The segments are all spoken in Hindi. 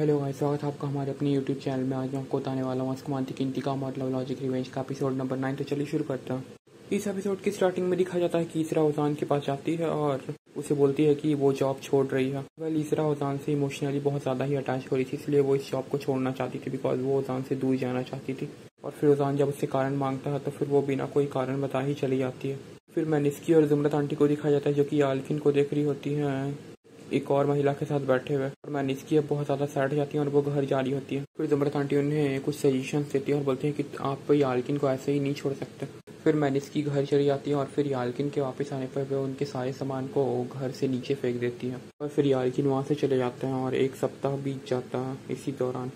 हेलो गाइस, स्वागत है आपका हमारे अपने यूट्यूब चैनल में। आज मैं आपको बताने वाला हूँ अस्कमांती की इंतकाम और लव लॉजिक रिवेंज का एपिसोड नंबर 9। तो चलिए शुरू करते हैं। इस एपिसोड की स्टार्टिंग में दिखाया जाता है कि ईसरा ओजान के पास जाती है और उसे बोलती है कि वो जॉब छोड़ रही है। ईसरा ओजान से इमोशनली बहुत ज़्यादा ही अटैच हो रही थी, इसलिए वो इस जॉब को छोड़ना चाहती थी बिकॉज वो ओजान से दूर जाना चाहती थी। और फिर ओजान जब उससे कारण मांगता है तो फिर वो बिना कोई कारण बता ही चली जाती है। फिर मैनिस्की और जुमरत आंटी को दिखाया जाता है जो कि याल्किन को देख रही होती हैं एक और महिला के साथ बैठे हुए। और मैनिस्की अब बहुत ज़्यादा सैड जाती है और वो घर जा रही होती है। फिर जुमरत आंटी उन्हें कुछ सजेशन देती है और बोलते हैं कि आप याल्किन को ऐसे ही नहीं छोड़ सकते। फिर मैनिस्की घर चली जाती है और फिर याल्किन के वापस आने पर वे उनके सारे सामान को घर से नीचे फेंक देती है। और फिर याल्किन वहाँ से चले जाते हैं और एक सप्ताह बीत जाता है। इसी दौरान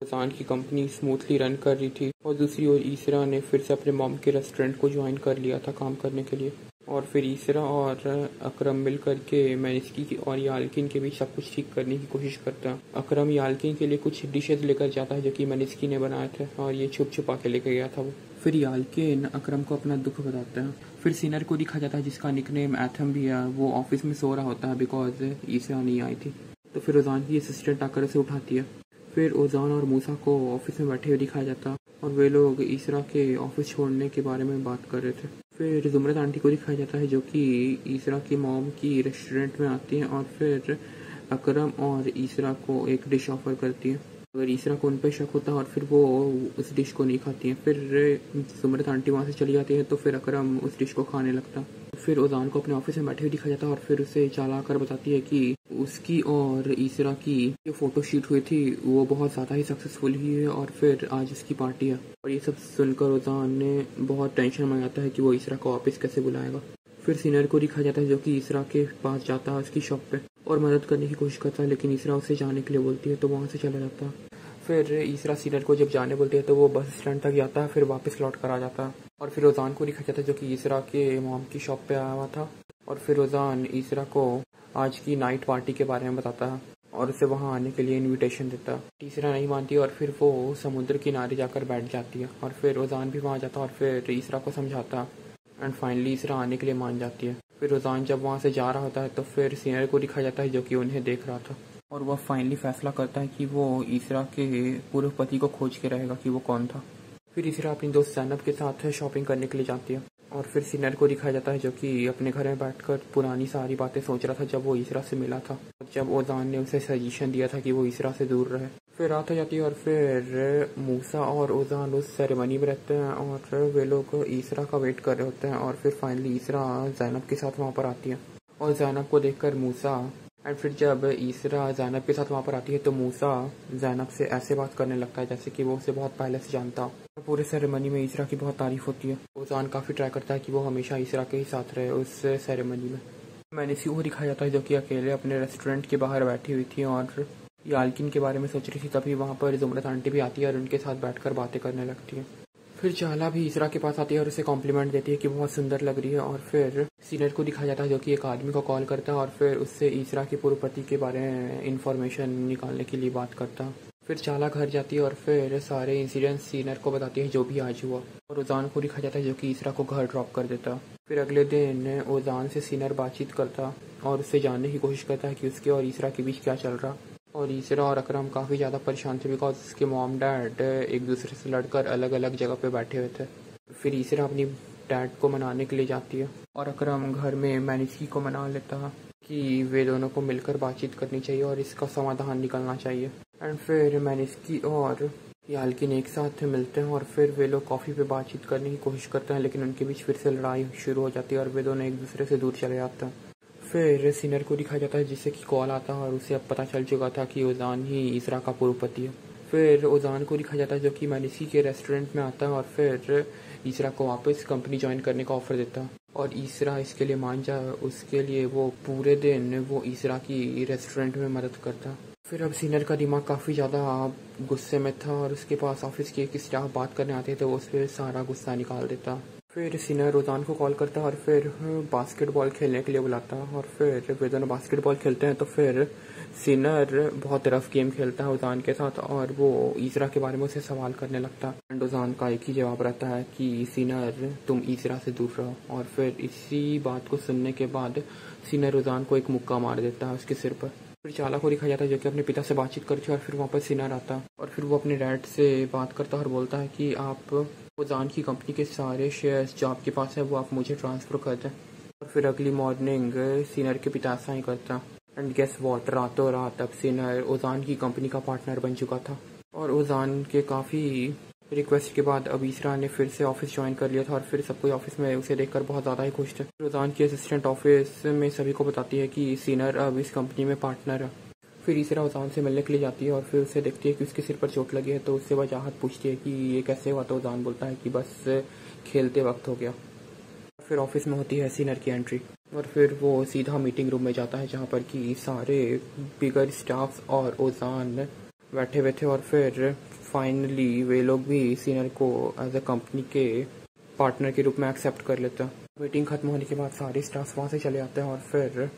ओजान की कंपनी स्मूथली रन कर रही थी और दूसरी ओर ईसरा ने फिर से अपने मॉम के रेस्टोरेंट को ज्वाइन कर लिया था काम करने के लिए। और फिर ईसरा और अकरम मिल करके मैनिस्की और याल्किन के बीच सब कुछ ठीक करने की कोशिश करता है। अकरम याल्किन के लिए कुछ डिशेज लेकर जाता है जो कि मैनिस्की ने बनाए थे और ये छुप छुपा के लेकर गया था वो। फिर याल्किन अकरम को अपना दुख बताता है। फिर सीनर को दिखा जाता है जिसका निकनेम एथम भी है। वो ऑफिस में सो रहा होता है बिकॉज ईसरा नहीं आई थी। तो फिर ओजान की असिस्टेंट आकर उसे उठाती है। फिर ओजान और मूसा को ऑफिस में बैठे हुए दिखाया जाता और वे लोग ईसरा के ऑफिस छोड़ने के बारे में बात कर रहे थे। फिर जुमरत आंटी को दिखाया जाता है जो कि ईसरा की मॉम की रेस्टोरेंट में आती हैं और फिर अकरम और ईसरा को एक डिश ऑफर करती है। अगर ईसरा को उन पर शक होता है और फिर वो उस डिश को नहीं खाती हैं। फिर जुमरत आंटी वहाँ से चली जाती है तो फिर अकरम उस डिश को खाने लगता। फिर ओजान को अपने ऑफिस में बैठे हुए दिखाया जाता है और फिर उसे चाला कर बताती है कि उसकी और ईसरा की जो फोटो शूट हुई थी वो बहुत ज़्यादा ही सक्सेसफुल हुई है और फिर आज उसकी पार्टी है। और ये सब सुनकर ओजान ने बहुत टेंशन में आता है कि वो ईसरा को वापस कैसे बुलाएगा। फिर सीनियर को दिखाया जाता है जो कि ईसरा के पास जाता है उसकी शॉप पे और मदद करने की कोशिश करता है, लेकिन ईसरा उसे जाने के लिए बोलती है तो वहाँ से चला जाता है। फिर ईसरा सीनियर को जब जाने बोलती है तो वो बस स्टैंड तक जाता है, फिर वापस लौट कर आ जाता है। और फिर ओजान को दिखाया जाता है जो कि ईसरा के मॉम की शॉप पे आया हुआ था। और फिर ओजान ईसरा को आज की नाइट पार्टी के बारे में बताता है और उसे वहाँ आने के लिए इनविटेशन देता है। ईसरा नहीं मानती और फिर वो समुद्र किनारे जाकर बैठ जाती है। और फिर ओजान भी वहाँ जाता है और फिर ईसरा को समझाता एंड फाइनली ईसरा आने के लिए मान जाती है। फिर ओजान जब वहाँ से जा रहा होता है तो फिर सीनियर को दिखाया जाता है जो कि उन्हें देख रहा था और वह फाइनली फैसला करता है कि वो ईसरा के पूर्व पति को खोज के रहेगा कि वो कौन था। फिर ईसरा अपनी दोस्त जैनब के साथ शॉपिंग करने के लिए जाती है और फिर सीनियर को दिखाया जाता है जो कि अपने घर में बैठकर पुरानी सारी बातें सोच रहा था जब वो ईसरा से मिला था, जब ओजान ने उसे सजेशन दिया था कि वो ईसरा से दूर रहे। फिर रात हो जाती है और फिर मूसा और ओजान उस सेरेमनी में रहते हैं और वे लोग ईसरा का वेट कर रहे होते हैं। और फिर फाइनली ईसरा जैनब के साथ वहाँ पर आती है और जैनब को देखकर मूसा एंड फिर जब ईसरा जैनब के साथ वहाँ पर आती है तो मूसा जैनब से ऐसे बात करने लगता है जैसे कि वो उसे बहुत पहले से जानता हो। पूरे सेरेमनी में ईसरा की बहुत तारीफ होती है। ओजान काफ़ी ट्राई करता है कि वो हमेशा ईसरा के ही साथ रहे उस सेरेमनी में। मैनिस्की को दिखाया जाता है जो कि अकेले अपने रेस्टोरेंट के बाहर बैठी हुई थी और याल्किन के बारे में सोच रही थी। तभी वहाँ पर जुमरत आंटी भी आती है और उनके साथ बैठकर बातें करने लगती है। फिर चाला भी ईसरा के पास आती है और उसे कॉम्प्लीमेंट देती है कि बहुत सुंदर लग रही है। और फिर सीनियर को दिखाया जाता है जो कि एक आदमी को कॉल करता है और फिर उससे ईसरा के पूर्व पति के बारे में इंफॉर्मेशन निकालने के लिए बात करता है। फिर चाला घर जाती है और फिर सारे इंसिडेंट्स सीनियर को बताती है जो भी आज हुआ। और ओजान को दिखाया जाता है जो कि ईसरा को घर ड्रॉप कर देता। फिर अगले दिन ओजान से सीनियर बातचीत करता और उससे जानने की कोशिश करता है कि उसके और ईसरा के बीच क्या चल रहा। और ईसरा और अकरम काफ़ी ज़्यादा परेशान थे बिकॉज उसके मॉम डैड एक दूसरे से लड़कर अलग अलग जगह पे बैठे हुए थे। फिर ईसरा अपनी डैड को मनाने के लिए जाती है और अकरम घर में मैनिस्की को मना लेता है कि वे दोनों को मिलकर बातचीत करनी चाहिए और इसका समाधान निकलना चाहिए। एंड फिर मैनिस्की और याल्किन एक साथ मिलते हैं और फिर वे लोग कॉफ़ी पे बातचीत करने की कोशिश करते हैं, लेकिन उनके बीच फिर से लड़ाई शुरू हो जाती है और वे दोनों एक दूसरे से दूर चले जाते हैं। फिर सीनियर को दिखाया जाता है जिससे कि कॉल आता है और उसे अब पता चल चुका था कि ओजान ही ईसरा का पूर्व पति है। फिर ओजान को दिखाया जाता है जो कि मैनिस्की के रेस्टोरेंट में आता है और फिर ईसरा को वापस कंपनी ज्वाइन करने का ऑफर देता है और ईसरा इसके लिए मान जाए उसके लिए वो पूरे दिन वो ईसरा की रेस्टोरेंट में मदद करता। फिर अब सीनियर का दिमाग काफ़ी ज़्यादा गुस्से में था और उसके पास ऑफिस के एक स्टाफ बात करने आते थे, वो उस पर सारा गुस्सा निकाल देता। फिर सीनियर ओजान को कॉल करता है और फिर बास्केटबॉल खेलने के लिए बुलाता है और फिर वे दोनों बास्केटबॉल खेलते हैं। तो फिर सीनियर बहुत रफ गेम खेलता है ओजान के साथ और वो ईसरा के बारे में उसे सवाल करने लगता है एंड ओजान का एक ही जवाब रहता है कि सीनियर तुम ईसरा से दूर रहो। और फिर इसी बात को सुनने के बाद सीनियर ओजान को एक मुक्का मार देता है उसके सिर पर फिर चाला को दिखाया जाता है जो कि अपने पिता से बातचीत करती है और फिर वहाँ पर सिनार आता है और फिर वो अपने डैड से बात करता है और बोलता है कि आप ओजान की कंपनी के सारे शेयर्स जो आपके पास है वो आप मुझे ट्रांसफ़र कर दें। और फिर अगली मॉर्निंग सिनर के पिता ऐसा ही करता एंड गेस वॉट, रातों रात अब सिनर ओजान की कंपनी का पार्टनर बन चुका था और ओजान के काफ़ी रिक्वेस्ट के बाद अब ईसरा ने फिर से ऑफिस ज्वाइन कर लिया था और फिर सब कोई ऑफिस में उसे देखकर बहुत ज़्यादा ही खुश थे। ओजान की असिस्टेंट ऑफिस में सभी को बताती है कि सिनर अब इस कंपनी में पार्टनर है। फिर ईसरा ओजान से मिलने के लिए जाती है और फिर उसे देखती है कि उसके सिर पर चोट लगी है तो उससे वजाहत पूछती है कि ये कैसे हुआ। तो ओजान बोलता है कि बस खेलते वक्त हो गया। फिर ऑफिस में होती है सिनर की एंट्री और फिर वो सीधा मीटिंग रूम में जाता है जहाँ पर कि सारे बिगर स्टाफ और ओजान बैठे हुए थे और फिर फाइनली वे लोग भी सिनर को एज अ कंपनी के पार्टनर के रूप में एक्सेप्ट कर लेते हैं। मीटिंग खत्म होने के बाद सारे स्टाफ वहाँ से चले जाते हैं और फिर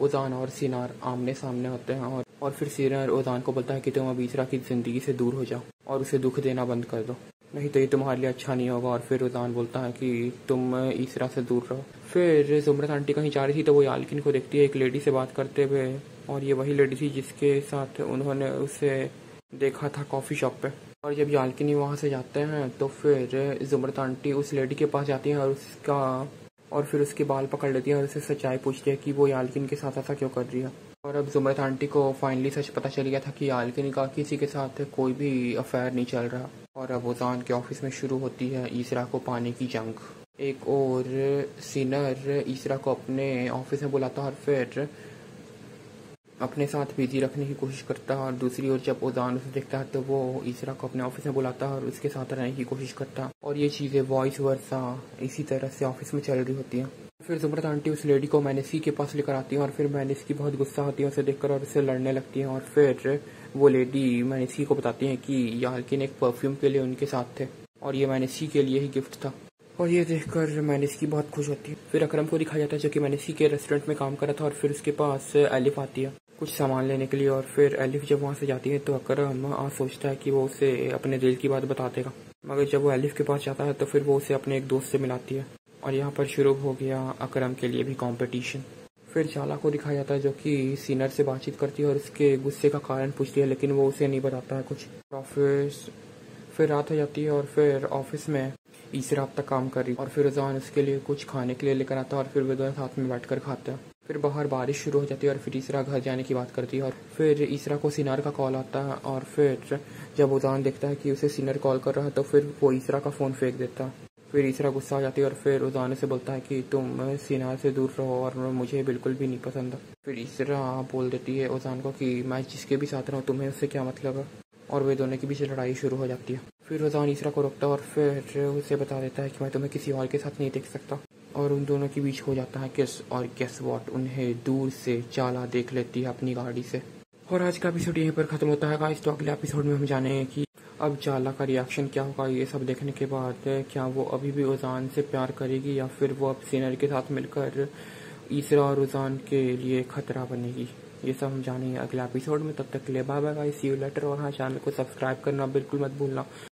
ओजान और सिनार आमने सामने होते हैं और फिर सिनर ओजान को बोलता है कि तुम अब ईसरा की ज़िंदगी से दूर हो जाओ और उसे दुख देना बंद कर दो, नहीं तो ये तुम्हारे लिए अच्छा नहीं होगा। और फिर ओजान बोलता है कि तुम ईसरा से दूर रहो। फिर जुमरत आंटी कहीं जा रही थी तो वो याल्किन को देखती है एक लेडी से बात करते हुए और ये वही लेडी थी जिसके साथ उन्होंने उसे देखा था कॉफ़ी शॉप पे। और जब याल्किन वहाँ से जाते हैं तो फिर जुमरत आंटी उस लेडी के पास जाती हैं और फिर उसके बाल पकड़ लेती है और उससे सच्चाई पूछती है कि वो याल्किन के साथ ऐसा क्यों कर रही है। और अब जुमरत आंटी को फाइनली सच पता चल गया था कि याल्किन का किसी के साथ कोई भी अफेयर नहीं चल रहा। और अब ओजान के ऑफिस में शुरू होती है ईसरा को पाने की जंग। एक और सिनर ईसरा को अपने ऑफिस में बुलाता है और फिर अपने साथ बिजी रखने की कोशिश करता है और दूसरी ओर जब ओजान उसे देखता है तो वो ईसरा को अपने ऑफिस में बुलाता है और उसके साथ रहने की कोशिश करता है और ये चीज़ें वॉइस वर्सा इसी तरह से ऑफिस में चल रही होती हैं। फिर जुमरत आंटी उस लेडी को मैनेसी के पास लेकर आती है और फिर मैनेसी बहुत गुस्सा होती है उसे देखकर और उससे लड़ने लगती है और फिर वो लेडी मैनेसी को बताती है कि याल्किन एक परफ्यूम के लिए उनके साथ थे और ये मैनेसी के लिए ही गिफ्ट था। और ये देखकर मैनेसी बहुत खुश होती है। फिर अकरम को दिखाया जाता है जो कि मैनेसी के रेस्टोरेंट में काम कर रहा था और फिर उसके पास एलिफ आती है कुछ सामान लेने के लिए और फिर एलिफ जब वहाँ से जाती है तो अकरम सोचता है कि वो उसे अपने दिल की बात बता देगा, मगर जब वो एलिफ के पास जाता है तो फिर वो उसे अपने एक दोस्त से मिलाती है और यहाँ पर शुरू हो गया अकरम के लिए भी कंपटीशन। फिर चाला को दिखाया जाता है जो कि सिनर से बातचीत करती है और उसके गुस्से का कारण पूछती है लेकिन वो उसे नहीं बताता है कुछ। फिर रात हो जाती है और फिर ऑफिस में ईसरा अब तक काम कर रही और फिर ओजान उसके लिए कुछ खाने के लिए लेकर आता है और फिर वे दोनों साथ में बैठकर खाते हैं। फिर बाहर बारिश शुरू हो जाती है और फिर ईसरा घर जाने की बात करती है और फिर ईसरा को सिनार का कॉल आता है और फिर जब ओजान देखता है कि उसे सिनर कॉल कर रहा है तो फिर वो ईसरा का फ़ोन फेंक देता है। फिर ईसरा गुस्सा हो जाती है और फिर ओजान से बोलता है कि तुम सिनार से दूर रहो और मुझे बिल्कुल भी नहीं पसंद। फिर ईसरा बोल देती है ओजान को कि मैं जिसके भी साथ रहूँ तुम्हें उससे क्या मतलब है और वे दोनों के बीच लड़ाई शुरू हो जाती है। फिर ओजान ईसरा को रोकता है और फिर उसे बता देता है कि मैं तुम्हें किसी और के साथ नहीं देख सकता और उन दोनों के बीच हो जाता है किस और गेस वॉट, उन्हें दूर से चाला देख लेती है अपनी गाड़ी से। और आज का एपिसोड यहीं पर खत्म होता है गाइस। तो अगले एपिसोड में हम जानेंगे कि अब चाला का रिएक्शन क्या होगा। ये सब देखने के बाद क्या वो अभी भी ओजान से प्यार करेगी या फिर वो अब सिनर के साथ मिलकर ईसरा और ओजान के लिए खतरा बनेगी, ये सब हम जानेंगे अगले एपिसोड में। तब तक के लिए bye bye guys, see you later. और हाँ, चैनल को सब्सक्राइब करना बिल्कुल मत भूलना।